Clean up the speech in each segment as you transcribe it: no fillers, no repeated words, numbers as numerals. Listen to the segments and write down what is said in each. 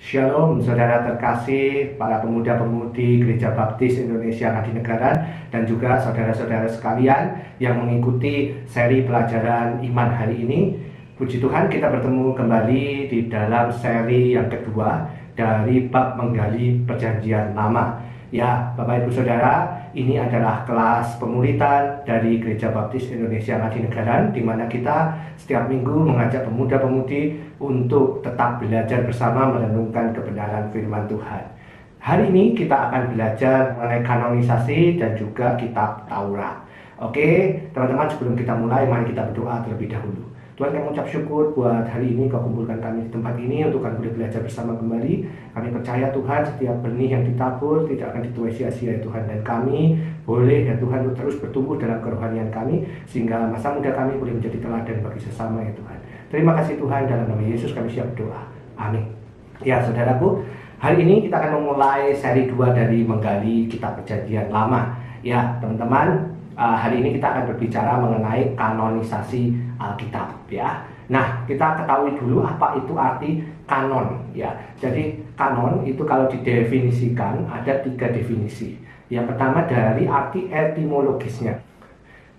Shalom saudara terkasih, para pemuda-pemudi Gereja Baptis Indonesia Ngadinegara dan juga saudara-saudara sekalian yang mengikuti seri pelajaran iman hari ini. Puji Tuhan, kita bertemu kembali di dalam seri yang kedua dari bab menggali perjanjian lama. Ya, Bapak Ibu Saudara, ini adalah kelas pemuritan dari Gereja Baptis Indonesia Ngadinegara, di mana kita setiap minggu mengajak pemuda-pemudi untuk tetap belajar bersama merenungkan kebenaran firman Tuhan. Hari ini kita akan belajar mengenai kanonisasi dan juga kitab Taurat. Oke, teman-teman, sebelum kita mulai, mari kita berdoa terlebih dahulu. Tuhan, kami mengucap syukur buat hari ini Kau kumpulkan kami di tempat ini untuk kami boleh belajar bersama kembali. Kami percaya Tuhan, setiap benih yang ditabur tidak akan dituai sia-sia ya Tuhan. Dan kami boleh ya Tuhan terus bertumbuh dalam kerohanian kami, sehingga masa muda kami boleh menjadi teladan bagi sesama ya Tuhan. Terima kasih Tuhan, dalam nama Yesus kami siap berdoa. Amin. Ya saudaraku, hari ini kita akan memulai seri 2 dari menggali kitab perjanjian lama. Ya teman-teman, hari ini kita akan berbicara mengenai kanonisasi Alkitab ya. Nah, kita ketahui dulu apa itu arti kanon ya. Jadi kanon itu kalau didefinisikan ada 3 definisi. Yang pertama dari arti etimologisnya.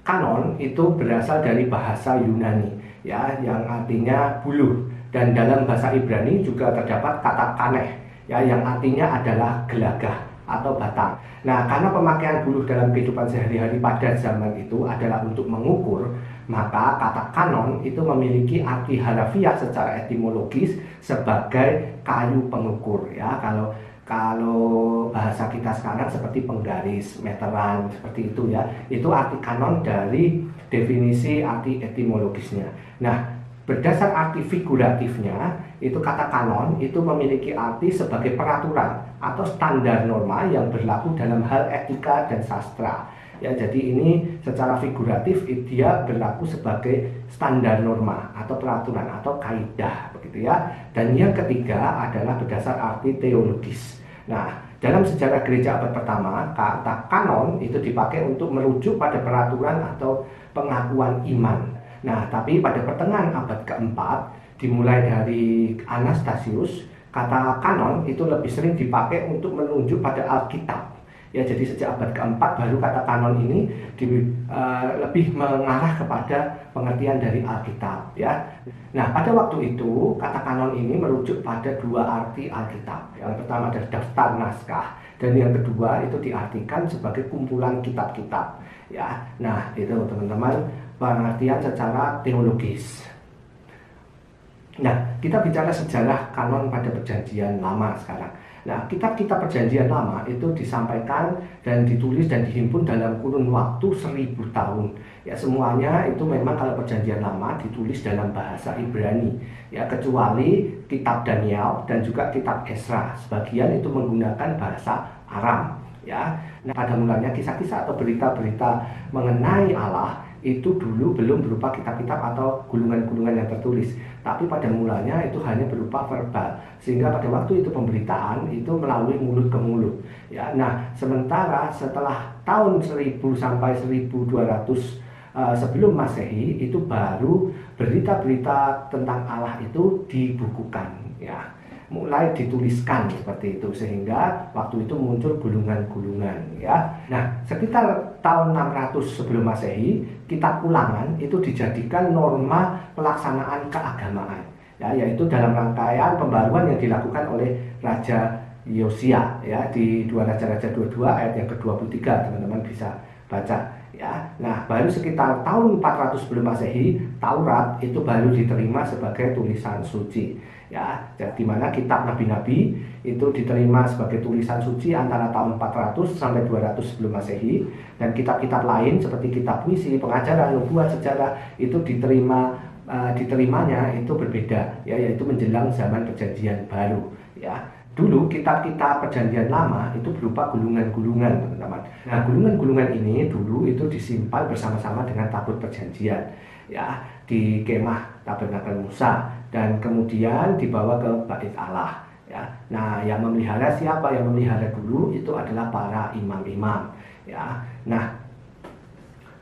Kanon itu berasal dari bahasa Yunani ya, yang artinya buluh, dan dalam bahasa Ibrani juga terdapat kata kaneh ya, yang artinya adalah gelagah atau batang. Nah, karena pemakaian buluh dalam kehidupan sehari-hari pada zaman itu adalah untuk mengukur, maka kata kanon itu memiliki arti harafiah secara etimologis sebagai kayu pengukur ya. Kalau bahasa kita sekarang seperti penggaris, meteran, seperti itu ya. Itu arti kanon dari definisi arti etimologisnya. Nah, berdasar arti figuratifnya, itu kata kanon itu memiliki arti sebagai peraturan atau standar norma yang berlaku dalam hal etika dan sastra. Ya, jadi ini secara figuratif dia berlaku sebagai standar norma atau peraturan atau kaidah begitu ya. Dan yang ketiga adalah berdasar arti teologis. Nah, dalam sejarah gereja abad pertama, kata kanon itu dipakai untuk merujuk pada peraturan atau pengakuan iman. Nah, tapi pada pertengahan abad keempat, dimulai dari Anastasius, kata kanon itu lebih sering dipakai untuk menunjuk pada Alkitab. Ya, jadi sejak abad keempat baru kata kanon ini lebih mengarah kepada pengertian dari Alkitab. Ya. Nah, pada waktu itu kata kanon ini merujuk pada 2 arti Alkitab. Yang pertama adalah daftar naskah, dan yang kedua itu diartikan sebagai kumpulan kitab-kitab. Ya, nah itu teman-teman pengertian secara teologis. Nah, kita bicara sejarah kanon pada perjanjian lama sekarang. Nah, kitab-kitab perjanjian lama itu disampaikan dan ditulis dan dihimpun dalam kurun waktu 1000 tahun. Ya, semuanya itu memang kalau perjanjian lama ditulis dalam bahasa Ibrani. Ya, kecuali kitab Daniel dan juga kitab Esra. Sebagian itu menggunakan bahasa Aram. Ya, nah pada mulanya kisah-kisah atau berita-berita mengenai Allah itu dulu belum berupa kitab-kitab atau gulungan-gulungan yang tertulis, tapi pada mulanya itu hanya berupa verbal, sehingga pada waktu itu pemberitaan itu melalui mulut ke mulut ya. Nah, sementara setelah tahun 1000 sampai 1200 sebelum Masehi itu baru berita-berita tentang Allah itu dibukukan ya, mulai dituliskan seperti itu, sehingga waktu itu muncul gulungan-gulungan ya. Nah, sekitar tahun 600 sebelum Masehi, kitab Ulangan itu dijadikan norma pelaksanaan keagamaan ya, yaitu dalam rangkaian pembaruan yang dilakukan oleh Raja Yosia ya, di 2 Raja-Raja 22 ayat yang ke-23, teman-teman bisa baca ya. Nah, baru sekitar tahun 400 sebelum Masehi, Taurat itu baru diterima sebagai tulisan suci ya, di mana kitab nabi-nabi itu diterima sebagai tulisan suci antara tahun 400 sampai 200 sebelum Masehi, dan kitab-kitab lain seperti kitab puisi, pengajaran, nubuat, sejarah itu diterimanya itu berbeda ya, yaitu menjelang zaman perjanjian baru ya. Dulu kitab-kitab perjanjian lama itu berupa gulungan-gulungan, teman-teman. Nah, gulungan-gulungan ini dulu itu disimpan bersama-sama dengan tabut perjanjian ya, di kemah tabernakel Musa, dan kemudian dibawa ke Bait Allah ya. Nah, yang memelihara siapa? Yang memelihara dulu itu adalah para imam-imam ya. Nah,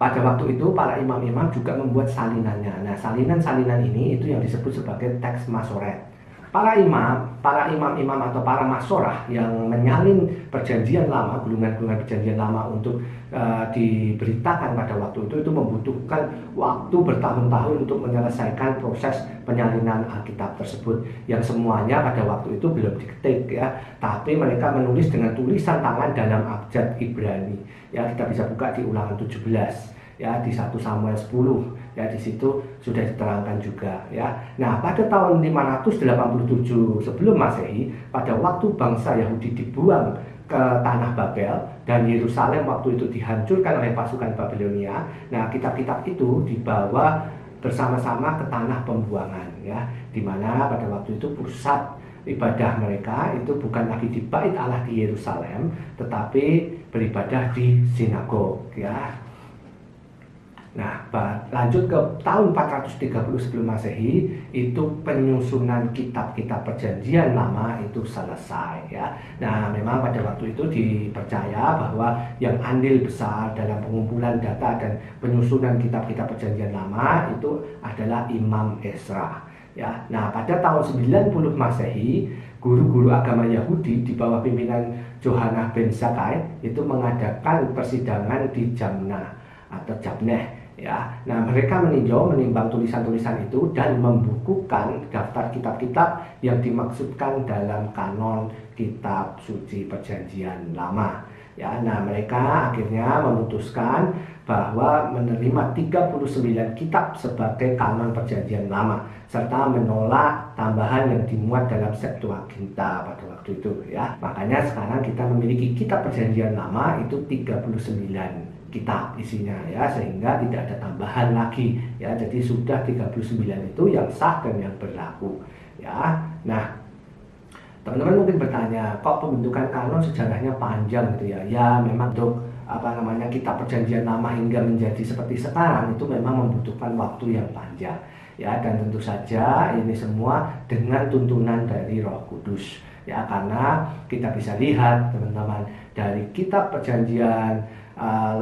pada waktu itu para imam-imam juga membuat salinannya. Nah, salinan-salinan ini itu yang disebut sebagai teks Masoret. para imam-imam atau para masorah yang menyalin perjanjian lama, gulungan-gulungan perjanjian lama untuk diberitakan pada waktu itu membutuhkan waktu bertahun-tahun untuk menyelesaikan proses penyalinan Alkitab tersebut, yang semuanya pada waktu itu belum diketik ya, tapi mereka menulis dengan tulisan tangan dalam abjad Ibrani ya. Kita bisa buka di Ulangan 17 ya, di 1 Samuel 10 ya, di situ sudah diterangkan juga ya. Nah, pada tahun 587 sebelum Masehi, pada waktu bangsa Yahudi dibuang ke tanah Babel dan Yerusalem waktu itu dihancurkan oleh pasukan Babilonia. Nah, kitab-kitab itu dibawa bersama-sama ke tanah pembuangan ya, di mana pada waktu itu pusat ibadah mereka itu bukan lagi di Bait Allah di Yerusalem, tetapi beribadah di sinagog ya. Nah, lanjut ke tahun 430 sebelum Masehi, itu penyusunan kitab-kitab perjanjian lama itu selesai ya. Nah, memang pada waktu itu dipercaya bahwa yang andil besar dalam pengumpulan data dan penyusunan kitab-kitab perjanjian lama itu adalah Imam Ezra ya. Nah, pada tahun 90 Masehi, guru-guru agama Yahudi di bawah pimpinan Yohanan ben Zakkai itu mengadakan persidangan di Jamnah atau Jabneh ya. Nah, mereka menimbang tulisan-tulisan itu dan membukukan daftar kitab-kitab yang dimaksudkan dalam kanon kitab suci perjanjian lama ya. Nah, mereka akhirnya memutuskan bahwa menerima 39 kitab sebagai kanon perjanjian lama serta menolak tambahan yang dimuat dalam Septuaginta pada waktu itu ya. Makanya sekarang kita memiliki kitab perjanjian lama itu 39 kitab isinya ya, sehingga tidak ada tambahan lagi ya. Jadi sudah 39 itu yang sah dan yang berlaku ya. Nah, teman-teman mungkin bertanya, kok pembentukan kanon sejarahnya panjang gitu ya? Ya, memang untuk kitab perjanjian lama hingga menjadi seperti sekarang itu memang membutuhkan waktu yang panjang ya, dan tentu saja ini semua dengan tuntunan dari Roh Kudus ya. Karena kita bisa lihat teman-teman, dari kitab perjanjian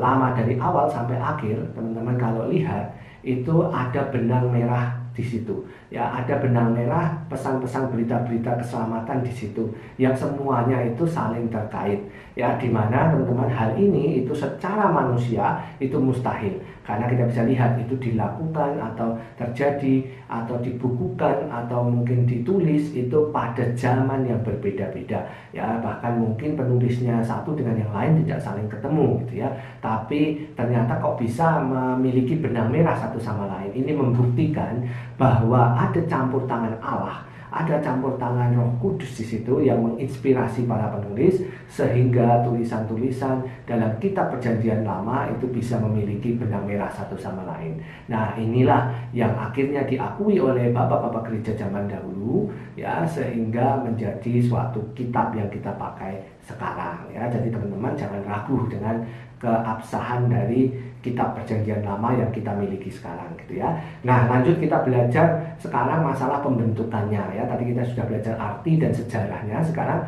lama dari awal sampai akhir, teman-teman kalau lihat itu ada benang merah di situ ya, ada benang merah pesan-pesan berita-berita keselamatan di situ yang semuanya itu saling terkait ya, dimana teman-teman hal ini itu secara manusia itu mustahil, karena kita bisa lihat itu dilakukan atau terjadi atau dibukukan atau mungkin ditulis itu pada zaman yang berbeda-beda ya, bahkan mungkin penulisnya satu dengan yang lain tidak saling ketemu gitu ya, tapi ternyata kok bisa memiliki benang merah satu sama lain. Ini membuktikan bahwa ada campur tangan Allah, ada campur tangan Roh Kudus di situ yang menginspirasi para penulis sehingga tulisan-tulisan dalam kitab perjanjian lama itu bisa memiliki benang merah satu sama lain. Nah, inilah yang akhirnya diakui oleh bapak-bapak gereja zaman dahulu ya, sehingga menjadi suatu kitab yang kita pakai sekarang ya. Jadi teman-teman jangan ragu dengan keabsahan dari kitab perjanjian lama yang kita miliki sekarang gitu ya. Nah, lanjut kita belajar sekarang masalah pembentukannya ya. Tadi kita sudah belajar arti dan sejarahnya. Sekarang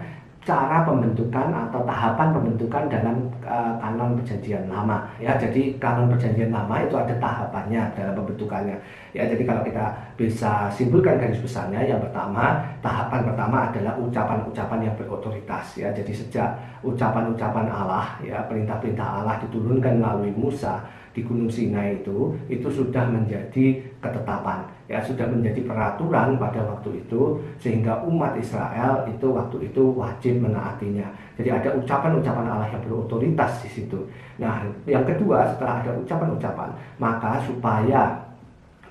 cara pembentukan atau tahapan pembentukan dalam kanon perjanjian lama ya. Jadi kanon perjanjian lama itu ada tahapannya dalam pembentukannya ya. Jadi kalau kita bisa simpulkan garis besarnya, yang pertama, tahapan pertama adalah ucapan-ucapan yang berotoritas ya. Jadi sejak ucapan-ucapan Allah ya, perintah-perintah Allah diturunkan melalui Musa di Gunung Sinai itu sudah menjadi ketetapan ya, sudah menjadi peraturan pada waktu itu, sehingga umat Israel itu waktu itu wajib menaatinya. Jadi ada ucapan-ucapan Allah yang berotoritas di situ. Nah, yang kedua, setelah ada ucapan-ucapan, maka supaya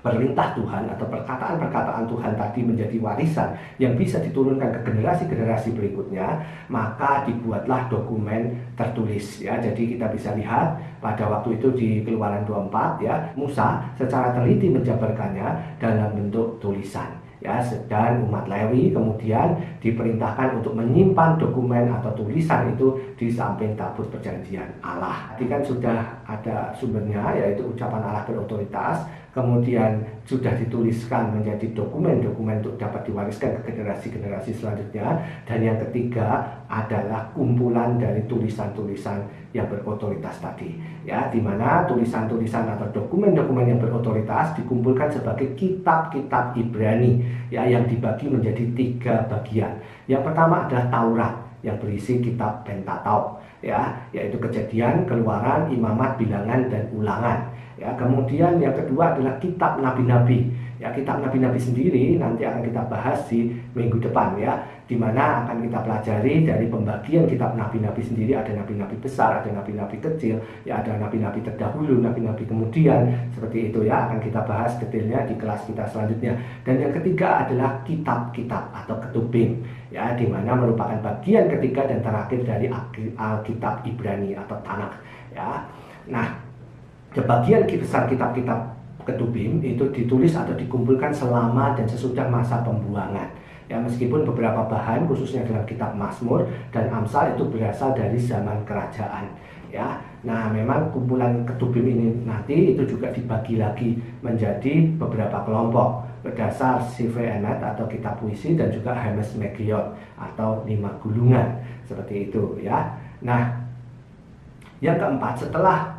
perintah Tuhan atau perkataan-perkataan Tuhan tadi menjadi warisan yang bisa diturunkan ke generasi-generasi berikutnya, maka dibuatlah dokumen tertulis ya. Jadi kita bisa lihat pada waktu itu di Keluaran 24 ya, Musa secara teliti menjabarkannya dalam bentuk tulisan ya, dan umat Lewi kemudian diperintahkan untuk menyimpan dokumen atau tulisan itu di samping tabut perjanjian Allah. Tadi kan sudah ada sumbernya, yaitu ucapan Allah berotoritas. kemudian sudah dituliskan menjadi dokumen-dokumen untuk dapat diwariskan ke generasi-generasi selanjutnya. Dan yang ketiga adalah kumpulan dari tulisan-tulisan yang berotoritas tadi, ya, di mana tulisan-tulisan atau dokumen-dokumen yang berotoritas dikumpulkan sebagai kitab-kitab Ibrani, ya, yang dibagi menjadi 3 bagian. Yang pertama adalah Taurat yang berisi kitab Pentatok, ya, yaitu Kejadian, Keluaran, Imamat, Bilangan, dan Ulangan. Ya, kemudian yang kedua adalah kitab nabi-nabi. Ya, kitab nabi-nabi sendiri nanti akan kita bahas di minggu depan, ya, di mana akan kita pelajari dari pembagian kitab nabi-nabi sendiri. Ada nabi-nabi besar, ada nabi-nabi kecil, ya, ada nabi-nabi terdahulu, nabi-nabi kemudian, seperti itu, ya, akan kita bahas detailnya di kelas kita selanjutnya. Dan yang ketiga adalah kitab-kitab atau ketubim, ya, di mana merupakan bagian ketiga dan terakhir dari Alkitab Ibrani atau Tanakh, ya. Nah, sebagian besar kitab-kitab ketubim itu ditulis atau dikumpulkan selama dan sesudah masa pembuangan. Ya, meskipun beberapa bahan khususnya dalam kitab Mazmur dan Amsal itu berasal dari zaman kerajaan. Ya, nah memang kumpulan ketubim ini nanti itu juga dibagi lagi menjadi beberapa kelompok berdasar Sefer Emet atau kitab puisi dan juga Hermes Megion atau 5 gulungan, seperti itu, ya. Nah, yang keempat, setelah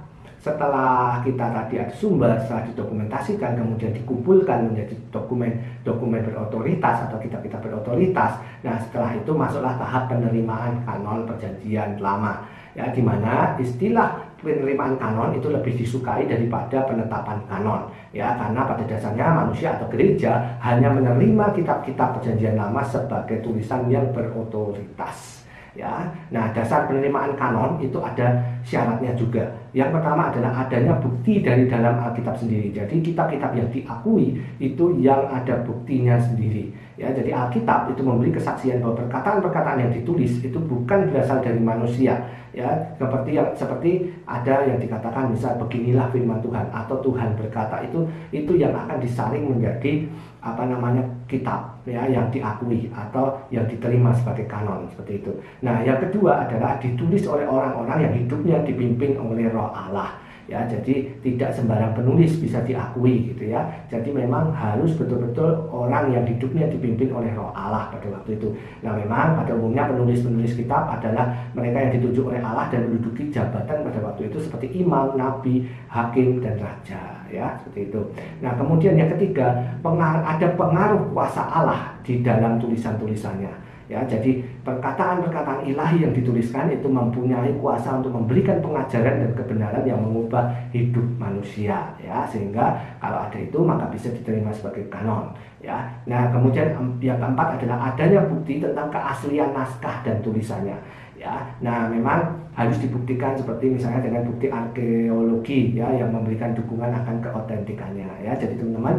kita tadi ada sumber, setelah didokumentasikan, kemudian dikumpulkan menjadi dokumen berotoritas atau kitab-kitab berotoritas. Nah, setelah itu masuklah tahap penerimaan kanon Perjanjian Lama, ya, di mana istilah penerimaan kanon itu lebih disukai daripada penetapan kanon, ya, karena pada dasarnya manusia atau gereja hanya menerima kitab-kitab Perjanjian Lama sebagai tulisan yang berotoritas. Ya, nah dasar penerimaan kanon itu ada syaratnya juga. Yang pertama adalah adanya bukti dari dalam Alkitab sendiri. Jadi kitab-kitab yang diakui itu yang ada buktinya sendiri. Ya, jadi Alkitab itu memberi kesaksian bahwa perkataan-perkataan yang ditulis itu bukan berasal dari manusia. Ya, seperti ada yang dikatakan misal beginilah firman Tuhan atau Tuhan berkata, itu yang akan disaring menjadi kitab, ya, yang diakui atau yang diterima sebagai kanon, seperti itu. Nah, yang kedua adalah ditulis oleh orang-orang yang hidupnya dipimpin oleh Roh Allah. Ya, jadi tidak sembarang penulis bisa diakui, gitu, ya. Jadi memang harus betul-betul orang yang hidupnya dipimpin oleh Roh Allah pada waktu itu. Nah, memang pada umumnya penulis-penulis kitab adalah mereka yang ditunjuk oleh Allah dan menduduki jabatan pada waktu itu seperti imam, nabi, hakim, dan raja, ya, seperti itu. Nah, kemudian yang ketiga, ada pengaruh kuasa Allah di dalam tulisan-tulisannya. Ya, jadi perkataan-perkataan ilahi yang dituliskan itu mempunyai kuasa untuk memberikan pengajaran dan kebenaran yang mengubah hidup manusia, ya, sehingga kalau ada itu maka bisa diterima sebagai kanon, ya. Nah, kemudian yang keempat adalah adanya bukti tentang keaslian naskah dan tulisannya, ya. Nah, memang harus dibuktikan seperti misalnya dengan bukti arkeologi, ya, yang memberikan dukungan akan keotentikannya, ya. Jadi teman-teman,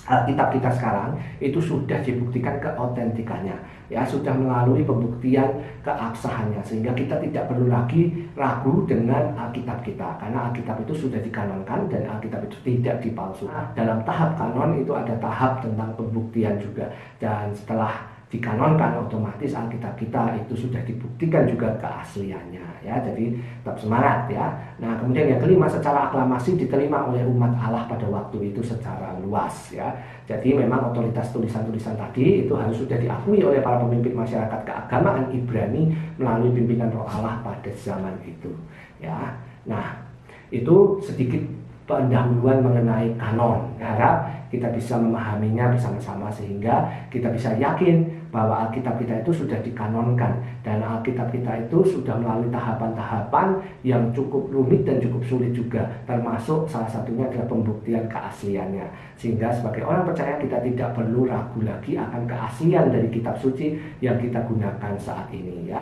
kitab kita sekarang itu sudah dibuktikan keotentikannya, ya, sudah melalui pembuktian keabsahannya, sehingga kita tidak perlu lagi ragu dengan Alkitab kita, karena Alkitab itu sudah dikanonkan dan Alkitab itu tidak dipalsukan. Dalam tahap kanon itu ada tahap tentang pembuktian juga, dan setelah dikanonkan otomatis Alkitab kita itu sudah dibuktikan juga keasliannya, ya. Jadi tetap semangat, ya. Nah, kemudian yang kelima, secara aklamasi diterima oleh umat Allah pada waktu itu secara luas, ya. Jadi memang otoritas tulisan-tulisan tadi itu harus sudah diakui oleh para pemimpin masyarakat keagamaan Ibrani melalui pimpinan Roh Allah pada zaman itu, ya. Nah, itu sedikit pendahuluan mengenai kanon. Harap kita bisa memahaminya bersama-sama sehingga kita bisa yakin bahwa Alkitab kita itu sudah dikanonkan dan Alkitab kita itu sudah melalui tahapan-tahapan yang cukup rumit dan cukup sulit juga, termasuk salah satunya adalah pembuktian keasliannya, sehingga sebagai orang percaya kita tidak perlu ragu lagi akan keaslian dari kitab suci yang kita gunakan saat ini, ya.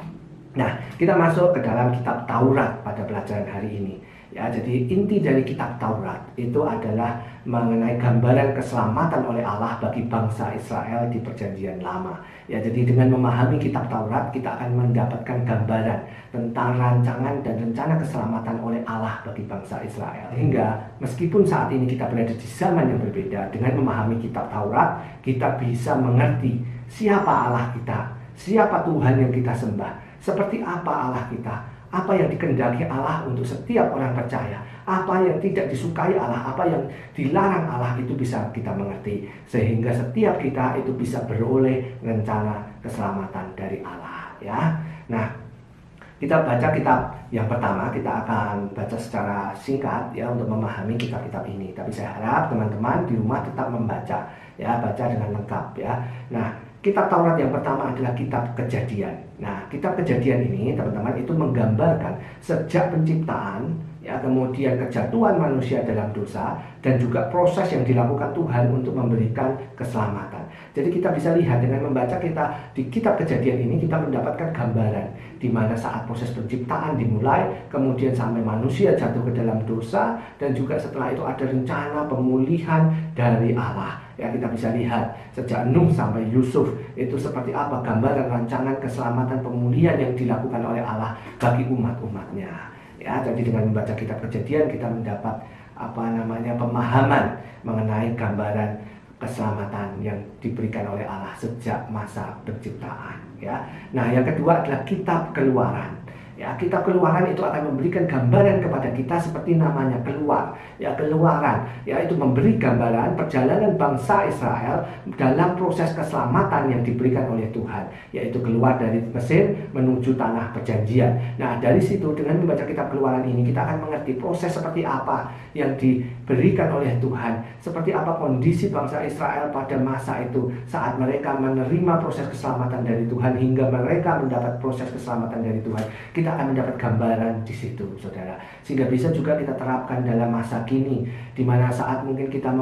Nah, kita masuk ke dalam kitab Taurat pada pelajaran hari ini. Ya, jadi inti dari kitab Taurat itu adalah mengenai gambaran keselamatan oleh Allah bagi bangsa Israel di Perjanjian Lama. Ya, jadi dengan memahami kitab Taurat kita akan mendapatkan gambaran tentang rancangan dan rencana keselamatan oleh Allah bagi bangsa Israel. Hingga meskipun saat ini kita berada di zaman yang berbeda, dengan memahami kitab Taurat kita bisa mengerti siapa Allah kita, siapa Tuhan yang kita sembah, seperti apa Allah kita, apa yang dikehendaki Allah untuk setiap orang percaya, apa yang tidak disukai Allah, apa yang dilarang Allah, itu bisa kita mengerti, sehingga setiap kita itu bisa beroleh rencana keselamatan dari Allah, ya. Nah, kita baca kitab yang pertama, kita akan baca secara singkat ya untuk memahami kitab-kitab ini. Tapi saya harap teman-teman di rumah tetap membaca, ya, baca dengan lengkap, ya. Nah, kitab Taurat yang pertama adalah kitab Kejadian. Nah, kitab Kejadian ini teman-teman itu menggambarkan sejak penciptaan, ya, kemudian kejatuhan manusia dalam dosa, dan juga proses yang dilakukan Tuhan untuk memberikan keselamatan. Jadi kita bisa lihat dengan membaca kita di kitab Kejadian ini, kita mendapatkan gambaran di mana saat proses penciptaan dimulai, kemudian sampai manusia jatuh ke dalam dosa, dan juga setelah itu ada rencana pemulihan dari Allah. Ya, kita bisa lihat sejak Nuh sampai Yusuf itu seperti apa gambaran rancangan keselamatan pemulihan yang dilakukan oleh Allah bagi umat-umatnya. Ya, jadi dengan membaca kitab Kejadian kita mendapat pemahaman mengenai gambaran keselamatan yang diberikan oleh Allah sejak masa penciptaan, ya. Nah, yang kedua adalah kitab Keluaran. Ya, kitab Keluaran itu akan memberikan gambaran kepada kita seperti namanya keluar, ya, keluaran, ya, itu memberi gambaran perjalanan bangsa Israel dalam proses keselamatan yang diberikan oleh Tuhan, yaitu keluar dari Mesir menuju tanah perjanjian. Nah, dari situ dengan membaca kitab Keluaran ini kita akan mengerti proses seperti apa yang diberikan oleh Tuhan, seperti apa kondisi bangsa Israel pada masa itu saat mereka menerima proses keselamatan dari Tuhan hingga mereka mendapat proses keselamatan dari Tuhan. Kita akan mendapat gambaran di situ, saudara, sehingga bisa juga kita terapkan dalam masa kini, di mana saat mungkin kita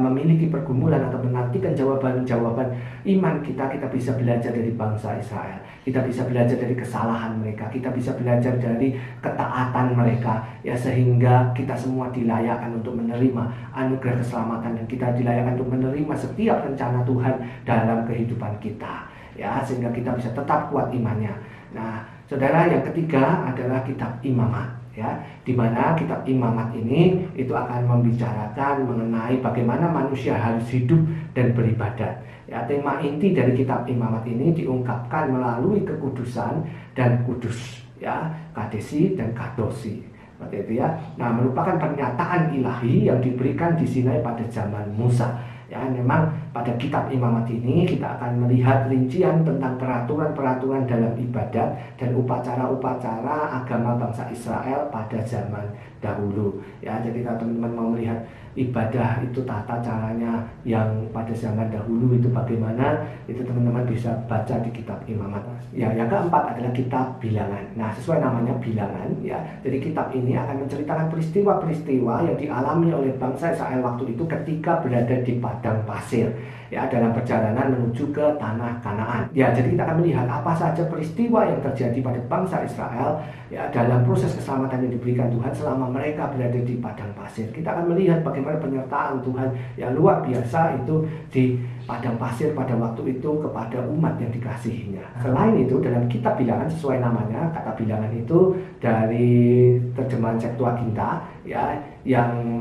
memiliki pergumulan atau menantikan jawaban-jawaban iman kita bisa belajar dari bangsa Israel, kita bisa belajar dari kesalahan mereka, kita bisa belajar dari ketaatan mereka, ya, sehingga kita semua dilayakkan untuk menerima anugerah keselamatan, dan kita dilayakkan untuk menerima setiap rencana Tuhan dalam kehidupan kita, ya, sehingga kita bisa tetap kuat imannya. Nah, saudara, yang ketiga adalah kitab Imamat, ya, di mana kitab Imamat ini itu akan membicarakan mengenai bagaimana manusia harus hidup dan beribadat. Ya, tema inti dari kitab Imamat ini diungkapkan melalui kekudusan dan kudus, ya, kadesi dan kadosi, seperti itu, ya. Nah, merupakan pernyataan ilahi yang diberikan di Sinai pada zaman Musa. Ya, memang pada kitab Imamat ini kita akan melihat rincian tentang peraturan-peraturan dalam ibadat dan upacara-upacara agama bangsa Israel pada zaman dahulu. Ya, jadi kalau teman-teman mau melihat ibadah itu tata caranya yang pada zaman dahulu itu bagaimana, itu teman-teman bisa baca di kitab Imamat. Ya, yang keempat adalah kitab Bilangan. Nah, sesuai namanya Bilangan, ya. Jadi kitab ini akan menceritakan peristiwa-peristiwa yang dialami oleh bangsa Israel waktu itu ketika berada di padang pasir, ya, dalam perjalanan menuju ke tanah Kanaan. Ya, jadi kita akan melihat apa saja peristiwa yang terjadi pada bangsa Israel, ya, dalam proses keselamatan yang diberikan Tuhan selama mereka berada di padang pasir. Kita akan melihat bagaimana penyertaan Tuhan yang luar biasa itu di padang pasir pada waktu itu kepada umat yang dikasihinya. Selain itu, dalam kitab Bilangan sesuai namanya, kata Bilangan itu dari terjemahan Septuaginta, ya, yang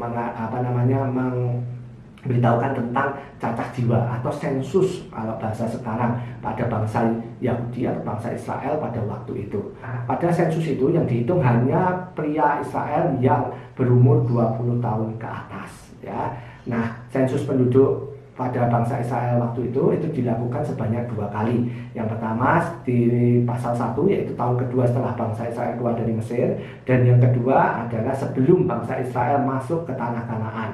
beritahukan tentang cacah jiwa atau sensus kalau bahasa sekarang pada bangsa Yahudi atau bangsa Israel pada waktu itu. Pada sensus itu yang dihitung hanya pria Israel yang berumur 20 tahun ke atas, ya. Nah, sensus penduduk pada bangsa Israel waktu itu dilakukan sebanyak 2 kali. Yang pertama di pasal 1, yaitu tahun kedua setelah bangsa Israel keluar dari Mesir, dan yang kedua adalah sebelum bangsa Israel masuk ke tanah Kanaan.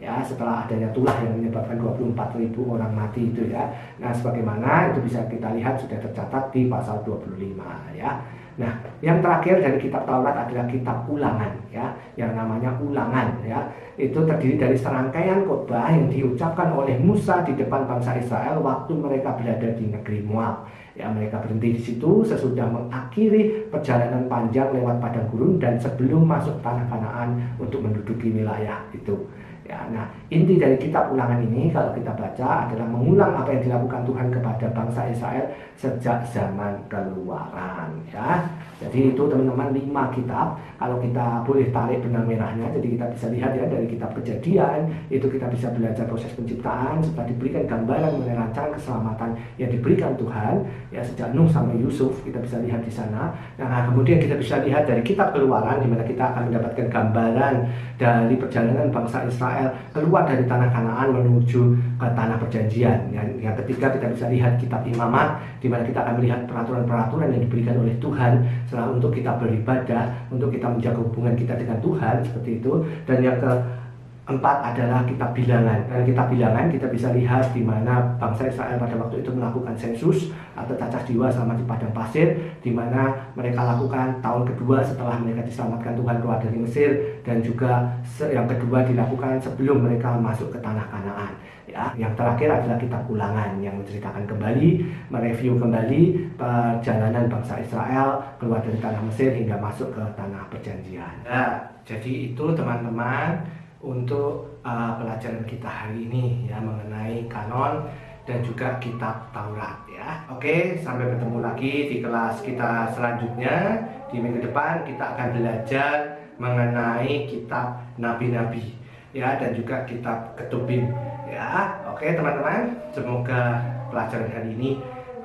Ya, setelah adanya tulah yang menyebabkan 24.000 orang mati itu, ya. Nah, sebagaimana itu bisa kita lihat sudah tercatat di pasal 25, ya. Nah, yang terakhir dari kitab Taurat adalah kitab Ulangan, ya, yang namanya Ulangan, ya. Itu terdiri dari serangkaian khotbah yang diucapkan oleh Musa di depan bangsa Israel waktu mereka berada di negeri Moab. Ya, mereka berhenti di situ sesudah mengakhiri perjalanan panjang lewat padang gurun dan sebelum masuk tanah Kanaan untuk menduduki wilayah itu. Ya, nah, inti dari kitab Ulangan ini kalau kita baca adalah mengulang apa yang dilakukan Tuhan kepada bangsa Israel sejak zaman Keluaran, ya. Jadi itu teman-teman 5 kitab. Kalau kita boleh tarik benang merahnya, jadi kita bisa lihat ya dari kitab Kejadian, itu kita bisa belajar proses penciptaan, serta diberikan gambaran mengenai rancangan keselamatan yang diberikan Tuhan, ya sejak Nuh sampai Yusuf, kita bisa lihat di sana. Nah, kemudian kita bisa lihat dari kitab Keluaran, di mana kita akan mendapatkan gambaran dari perjalanan bangsa Israel keluar dari tanah Kanaan menuju ke tanah perjanjian. Yang ketiga kita bisa lihat kitab Imamat, di mana kita akan melihat peraturan-peraturan yang diberikan oleh Tuhan untuk kita beribadah, untuk kita menjaga hubungan kita dengan Tuhan, seperti itu. Dan yang keempat adalah kitab Bilangan. Dan kitab Bilangan kita bisa lihat di mana bangsa Israel pada waktu itu melakukan sensus atau cacah jiwa selama di padang pasir, di mana mereka lakukan tahun kedua setelah mereka diselamatkan Tuhan keluar dari Mesir, dan juga yang kedua dilakukan sebelum mereka masuk ke tanah Kanaan. Ya, yang terakhir adalah kitab Ulangan yang menceritakan kembali, mereview kembali perjalanan bangsa Israel keluar dari tanah Mesir hingga masuk ke tanah perjanjian. Nah, jadi itu teman-teman untuk pelajaran kita hari ini ya mengenai kanon dan juga kitab Taurat ya. Oke, sampai bertemu lagi di kelas kita selanjutnya. Di minggu depan kita akan belajar mengenai kitab Nabi-Nabi ya, dan juga kitab Ketubim ya. Oke teman-teman, semoga pelajaran hari ini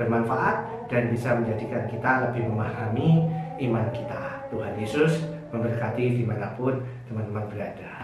bermanfaat dan bisa menjadikan kita lebih memahami iman kita. Tuhan Yesus memberkati dimanapun teman-teman berada.